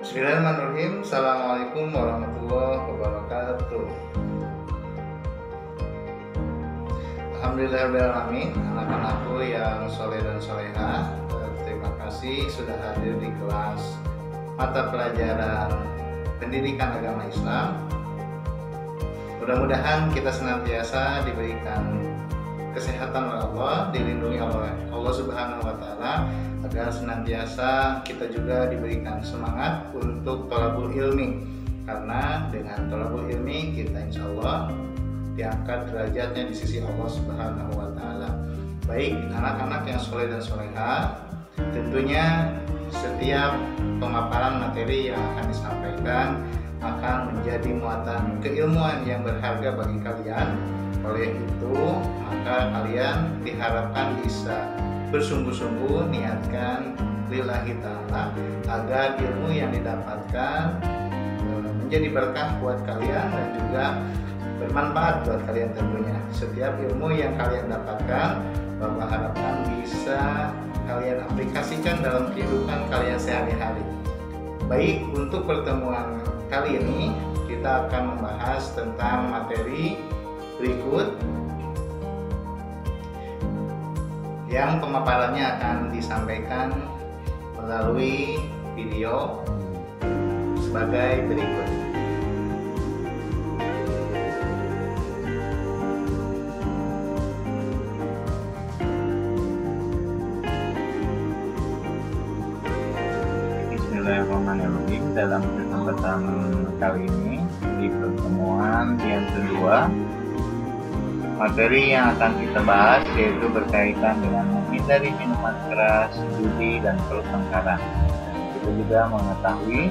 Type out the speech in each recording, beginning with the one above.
Bismillahirrahmanirrahim. Assalamualaikum warahmatullahi wabarakatuh. Alhamdulillahirrahmanirrahim. Anak-anakku yang soleh dan soleha, terima kasih sudah hadir di kelas mata pelajaran pendidikan agama Islam. Mudah-mudahan kita senantiasa diberikan kesehatan oleh Allah, dilindungi oleh Allah Subhanahu wa Ta'ala, agar senantiasa kita juga diberikan semangat untuk thalabul ilmi, karena dengan thalabul ilmi kita insya Allah diangkat derajatnya di sisi Allah Subhanahu wa Ta'ala. Baik anak-anak yang soleh dan soleha, tentunya setiap pemaparan materi yang akan disampaikan akan menjadi muatan keilmuan yang berharga bagi kalian. Oleh itu, maka kalian diharapkan bisa bersungguh-sungguh niatkan lillahi ta'ala agar ilmu yang didapatkan menjadi berkah buat kalian dan juga bermanfaat buat kalian tentunya. Setiap ilmu yang kalian dapatkan, Bapak harapkan bisa kalian aplikasikan dalam kehidupan kalian sehari-hari. Baik, untuk pertemuan kali ini kita akan membahas tentang materi berikut yang pemaparannya akan disampaikan melalui video sebagai berikut. Bismillahirrahmanirrahim. Dalam kesempatan kali ini di pertemuan yang kedua, materi yang akan kita bahas yaitu berkaitan dengan menghindari minuman keras, judi, dan pertengkaran. Kita juga mengetahui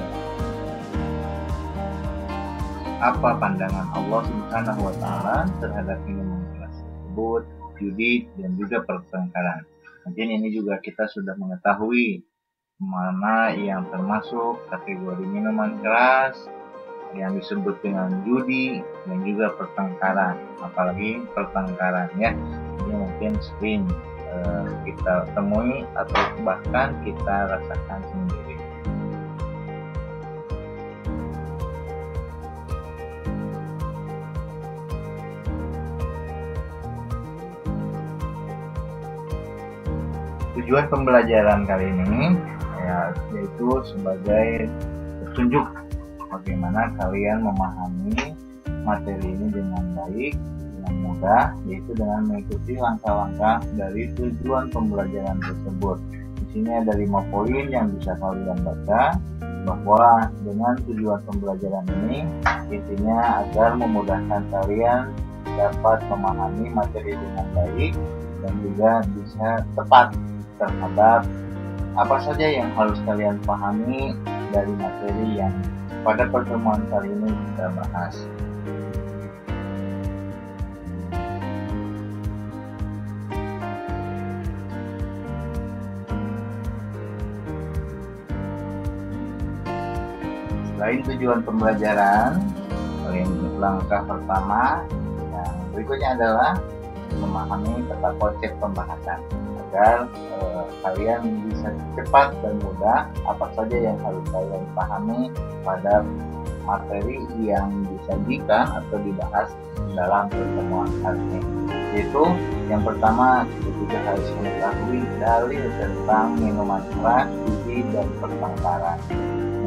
apa pandangan Allah Subhanahu wa Ta'ala terhadap minuman keras tersebut, judi, dan juga pertengkaran. Mungkin ini juga kita sudah mengetahui mana yang termasuk kategori minuman keras, yang disebut dengan judi, dan juga pertengkaran. Apalagi pertengkaran ya, ini mungkin sering kita temui atau bahkan kita rasakan sendiri. Tujuan pembelajaran kali ini yaitu sebagai petunjuk bagaimana kalian memahami materi ini dengan baik, dengan mudah, yaitu dengan mengikuti langkah-langkah dari tujuan pembelajaran tersebut. Di sini ada 5 poin yang bisa kalian baca, bahwa dengan tujuan pembelajaran ini intinya agar memudahkan kalian dapat memahami materi dengan baik dan juga bisa tepat terhadap apa saja yang harus kalian pahami dari materi yang pada pertemuan kali ini kita bahas. Selain tujuan pembelajaran, langkah pertama yang berikutnya adalah memahami tata konsep pembahasan agar kalian bisa cepat dan mudah apa saja yang harus kalian pahami pada materi yang disajikan atau dibahas dalam pertemuan kali ini. Yaitu yang pertama, kita juga harus mengetahui dalil tentang minuman keras, judi, dan pertengkaran.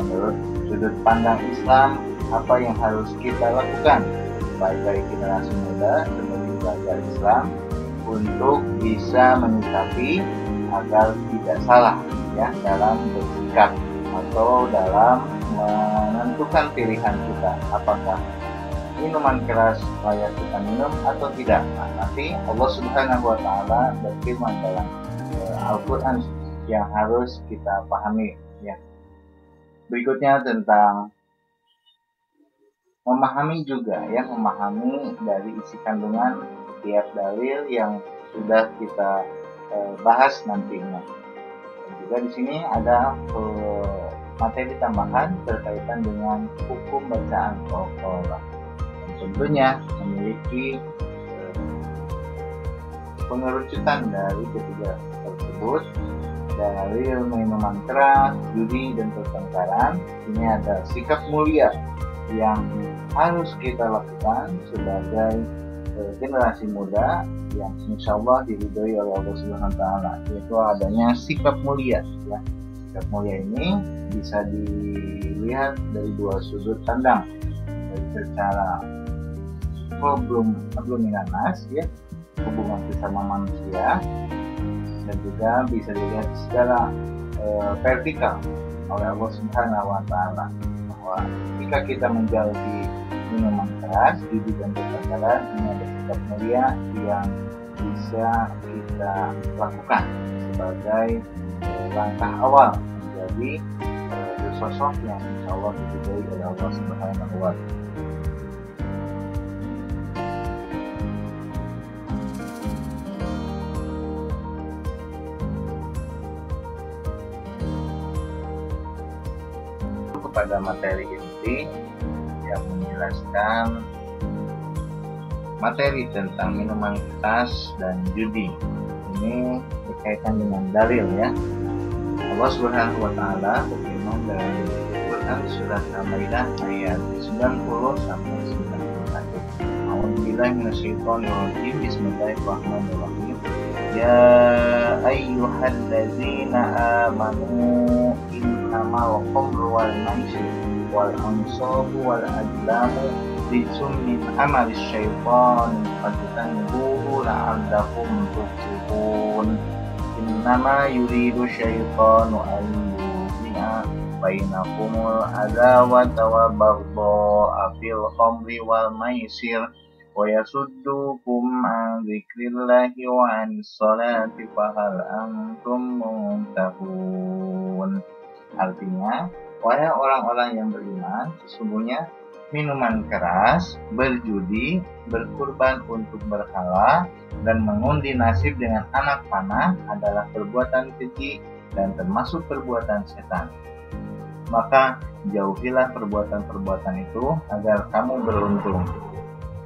Menurut sudut pandang Islam, apa yang harus kita lakukan baik dari generasi muda sebagai belajar Islam untuk bisa menyikapi agar tidak salah ya dalam bersikap atau dalam menentukan pilihan kita, apakah minuman keras layak kita minum atau tidak. Nah, nanti Allah Subhanahu wa Ta'ala berfirman dalam Al-Quran yang harus kita pahami ya. Berikutnya tentang memahami juga ya, memahami dari isi kandungan setiap dalil yang sudah kita bahas nantinya. Dan juga di sini ada materi tambahan berkaitan dengan hukum bacaan Al-Quran. Dan tentunya memiliki pengerucutan dari ketiga tersebut dalil minuman keras, judi, dan pertengkaran. Ini ada sikap mulia yang harus kita lakukan sebagai generasi muda yang insya Allah diridhoi oleh Allah Subhanahu wa Ta'ala, yaitu adanya sikap mulia. Ya. Sikap mulia ini bisa dilihat dari dua sudut pandang, dari secara problem nas, ya, hubungan sesama manusia, dan juga bisa dilihat secara vertikal oleh Allah Subhanahu wa Ta'ala, bahwa jika kita menjauhi minuman keras, judi, dan pertengkaran, ini ada sikap mulia yang bisa kita lakukan sebagai langkah awal menjadi sosok yang insya Allah diridhoi oleh Allah Subhanahu wa Ta'ala. Pada materi inti yang menjelaskan materi tentang minuman keras dan judi. Ini berkaitan dengan dalil, ya. Allah Subhanahu wa Ta'ala berfirman dalam Quran surat Al-Maidah ayat 90 sampai 91. A'udzubillahi minasyaitonir rajim. Bismillahirrahmanirrahim. Ya ayyuhallazina amanu innamal khamru wal maisir wal ansabu wal azlamu rijsum min amalis syaitan fajtanibuhu la'allakum tuflihun. Innama yuridu syaitanu an yuqi'a bainakumul adawata wal baghdha'a fil khamri wal maisir wa yasuddukum an dzikrillahi wa anis salati fahal antum muntahun. Artinya, wahai orang-orang yang beriman, sesungguhnya minuman keras, berjudi, berkurban untuk berhala, dan mengundi nasib dengan anak panah adalah perbuatan keji dan termasuk perbuatan setan. Maka jauhilah perbuatan-perbuatan itu agar kamu beruntung.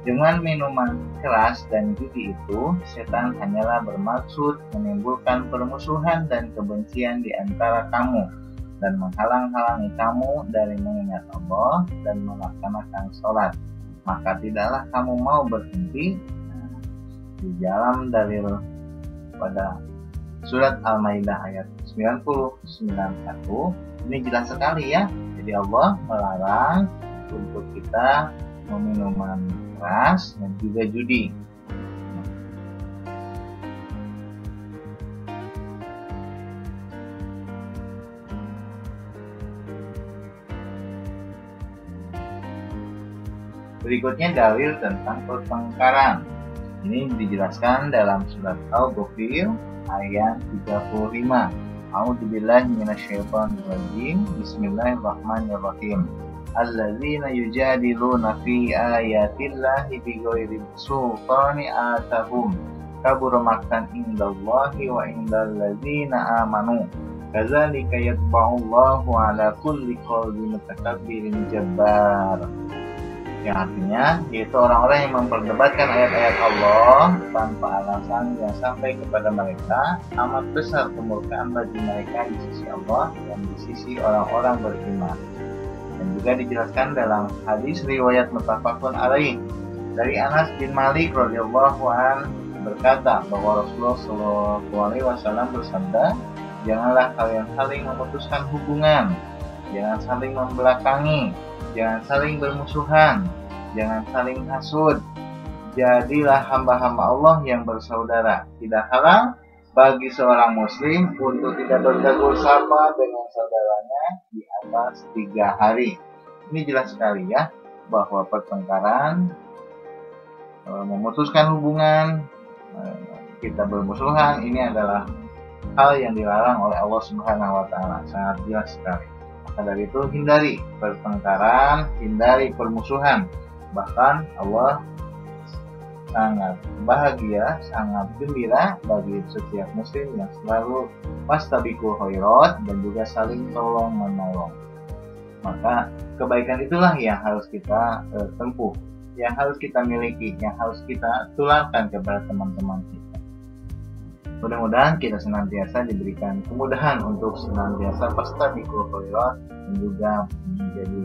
Dengan minuman keras dan judi itu, setan hanyalah bermaksud menimbulkan permusuhan dan kebencian di antara kamu dan menghalang-halangi kamu dari mengingat Allah dan melaksanakan sholat. Maka tidaklah kamu mau berhenti. Di dalam dalil pada surat Al-Maidah ayat 90-91 ini jelas sekali, ya. Jadi Allah melarang untuk kita minuman keras dan juga judi. Berikutnya dalil tentang pertengkaran. Ini dijelaskan dalam surat Al-Ghafir ayat 35. A'udzubillahi minasyaitonir rajim. Bismillahirrahmanirrahim. Alladzina yujadiluna fi ayatillahi bighairi sultani atahum kabura maqtan indallahi wa indal ladzina amanu. Kadzalika yatba'ullahu ala kulli qalbi mutakabbirin jabbar. Yang artinya yaitu orang-orang yang memperdebatkan ayat-ayat Allah tanpa alasan yang sampai kepada mereka amat besar kemurkaan bagi mereka di sisi Allah dan di sisi orang-orang beriman. Dan juga dijelaskan dalam hadis riwayat muttafaqun alaih dari Anas bin Malik radhiyallahu an berkata bahwa Rasulullah sallallahu alaihi wasallam bersabda, janganlah kalian saling memutuskan hubungan, jangan saling membelakangi, jangan saling bermusuhan, jangan saling hasud. Jadilah hamba-hamba Allah yang bersaudara. Tidak halal bagi seorang muslim untuk tidak bertegur sapa dengan saudaranya di atas 3 hari. Ini jelas sekali, ya, bahwa pertengkaran, memutuskan hubungan, kita bermusuhan, ini adalah hal yang dilarang oleh Allah Subhanahu wa Ta'ala. Sangat jelas sekali. Maka dari itu hindari pertengkaran, hindari permusuhan. Bahkan Allah sangat bahagia, sangat gembira bagi setiap muslim yang selalu fastabiqul khairat dan juga saling tolong menolong. Maka kebaikan itulah yang harus kita tempuh, yang harus kita miliki, yang harus kita tularkan kepada teman-teman kita. Mudah-mudahan kita senantiasa diberikan kemudahan untuk senantiasa fastabiqul khairat dan juga menjadi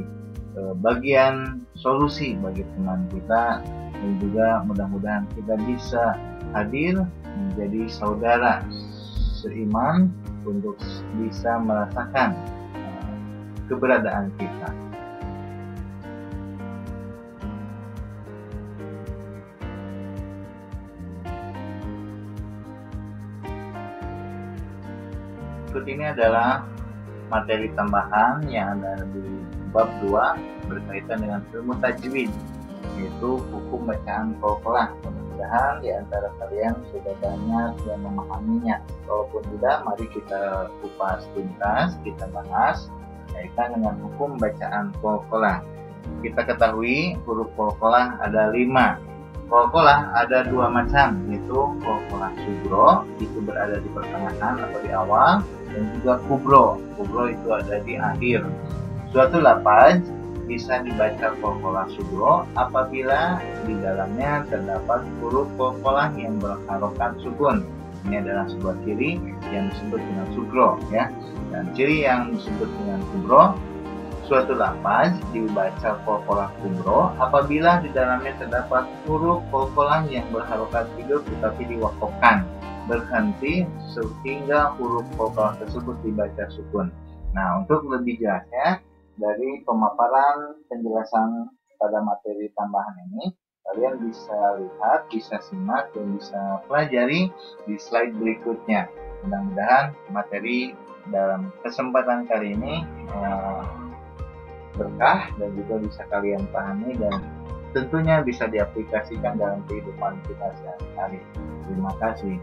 bagian solusi bagi teman kita, dan juga mudah-mudahan kita bisa hadir menjadi saudara seiman untuk bisa merasakan keberadaan kita. Berikut ini adalah materi tambahan yang ada di bab 2 berkaitan dengan ilmu tajwid, yaitu hukum bacaan qalqalah. Mudah-mudahan di antara kalian sudah banyak yang memahaminya. Walaupun tidak, mari kita kupas tuntas, kita bahas berkaitan dengan hukum bacaan qalqalah. Kita ketahui huruf qalqalah ada 5. Qalqalah ada 2 macam, yaitu qalqalah sugro, itu berada di pertengahan atau di awal, dan juga kubro. Kubro itu ada di akhir. Suatu lafaz bisa dibaca qalqalah sugro apabila di dalamnya terdapat huruf qalqalah yang berharokat sukun. Ini adalah sebuah ciri yang disebut dengan sugro, ya. Dan ciri yang disebut dengan kubro, suatu lafaz dibaca qalqalah kubro apabila di dalamnya terdapat huruf qalqalah yang berharokat hidup tetapi diwakofkan, berhenti sehingga huruf qalqalah tersebut dibaca sukun. Nah, untuk lebih jelasnya dari pemaparan penjelasan pada materi tambahan ini, kalian bisa lihat, bisa simak, dan bisa pelajari di slide berikutnya. Mudah-mudahan materi dalam kesempatan kali ini berkah dan juga bisa kalian pahami dan tentunya bisa diaplikasikan dalam kehidupan kita sehari-hari. Terima kasih.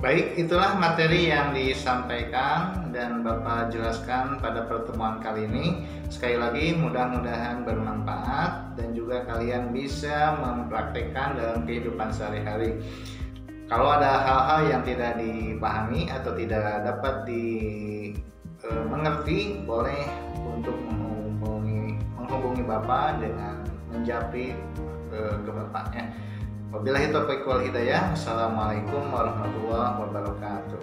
Baik, itulah materi yang disampaikan dan Bapak jelaskan pada pertemuan kali ini. Sekali lagi mudah-mudahan bermanfaat dan juga kalian bisa mempraktekkan dalam kehidupan sehari-hari. Kalau ada hal-hal yang tidak dipahami atau tidak dapat dimengerti, boleh untuk menghubungi Bapak dengan menjapri ke Bapaknya. Wabillahi taufiq wal hidayah. Assalamualaikum warahmatullahi wabarakatuh.